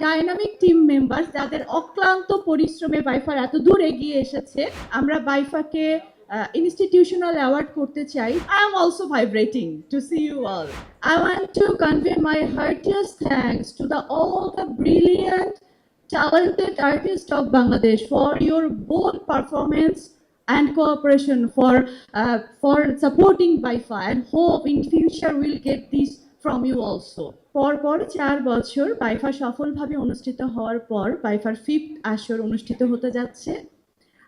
Dynamic team member যাদের অক্লান্ত পরিশ্রমে বাইফার এত দূর এগিয়ে এসেছে, আমরা বাইফাকে ইনস্টিটিউশনাল অ্যাওয়ার্ড করতে চাই। I am also vibrating to see you all. I want to convey my heartiest thanks to all the brilliant, talented artists of Bangladesh for your bold performance and cooperation for supporting BIFA, and hope in future we'll get this from you also. পরপর 4 বছর বাইফা সফলভাবে অনুষ্ঠিত হওয়ার পর by far 5th আসর অনুষ্ঠিত হতে যাচ্ছে।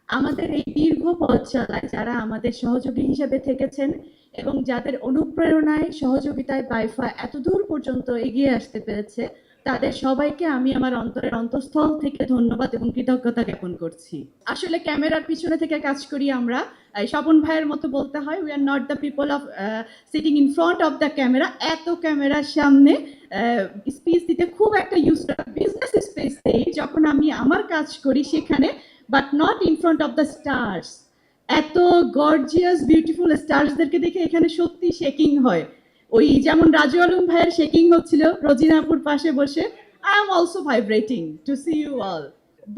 আমাদের এই দীর্ঘ পথ চলায় যারা আমাদের সহযোগী হিসেবে থেকেছেন এবং যাদের অনুপ্রেরণায় সহযোগিতায় বাইফা এত দূর পর্যন্ত এগিয়ে আসতে পেরেছে, তাদের সবাইকে আমি আমার অন্তরের অন্তঃস্থল থেকে ধন্যবাদ এবং কৃতজ্ঞতা জ্ঞাপন করছি। আসলে ক্যামেরার পিছনে থেকে কাজ করি আমরা। স্বপন ভাইয়ের মতো বলতে হয়, we are not the people of sitting in front of the camera. এত ক্যামেরার সামনে স্পেস দিতে খুব একটা ইউজ বিজনেস স্পেস দেই যখন আমি আমার কাজ করি সেখানে, but not in front of the stars. এত গর্জিয়াস বিউটিফুল স্টার্সদেরকে দেখে এখানে সত্যি শেকিং হয়। ওই যেমন রাজু আলম ভাইয়ের শেকিং হচ্ছিল রোজিনাপুর পাশে বসে। I am also vibrating to see you all.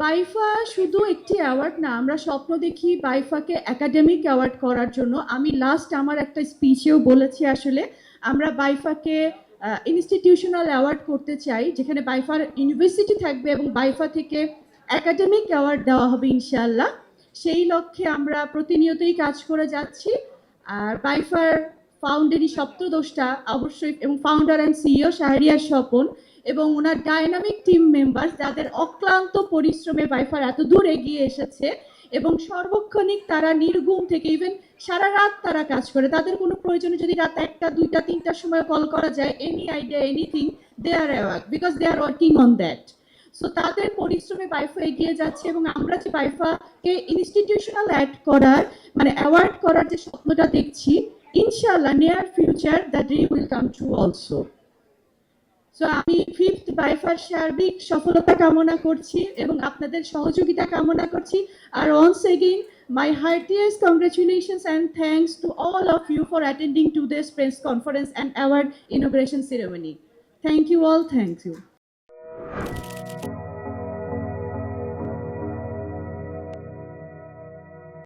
বাইফা শুধু একটি অ্যাওয়ার্ড না, আমরা স্বপ্ন দেখি বাইফাকে একাডেমিক অ্যাওয়ার্ড করার জন্য। আমি লাস্ট আমার একটা স্পিচেও বলেছি আসলে আমরা বাইফাকে ইনস্টিটিউশনাল অ্যাওয়ার্ড করতে চাই, যেখানে বাইফার ইউনিভার্সিটি থাকবে এবং বাইফা থেকে একাডেমিক অ্যাওয়ার্ড দেওয়া হবে ইনশাআল্লাহ। সেই লক্ষ্যে আমরা প্রতিনিয়তই কাজ করে যাচ্ছি। আর বাইফার ফাউন্ডারি সপ্তদোষটা অবশ্যই, এবং founder and CEO Shahriar Swapan এবং ওনার ডাইনামিক টিম মেম্বার যাদের অক্লান্ত পরিশ্রমে বাইফার এত দূর এগিয়ে এসেছে এবং সর্বক্ষণিক তারা নির্ঘুম থেকে ইভেন সারা রাত তারা কাজ করে। তাদের কোনো প্রয়োজনে যদি রাত 1টা 2টা 3টার সময় কল করা যায়, any idea anything, they are aware because they are working on that. So তাদের পরিশ্রমে বাইফা এগিয়ে যাচ্ছে এবং আমরা যে বাইফাকে ইনস্টিটিউশনাল অ্যাওয়ার্ড করার যে স্বপ্নটা দেখছি, ইনশাআল্লাহ near future that dream will come true also. So আমি 5th বাইফার সার্বিক সফলতা কামনা করছি এবং আপনাদের সহযোগিতা কামনা করছি। আর once again my heartiest congratulations and thanks to all of you for attending today's press conference and award inauguration ceremony. Thank you all. Thank you.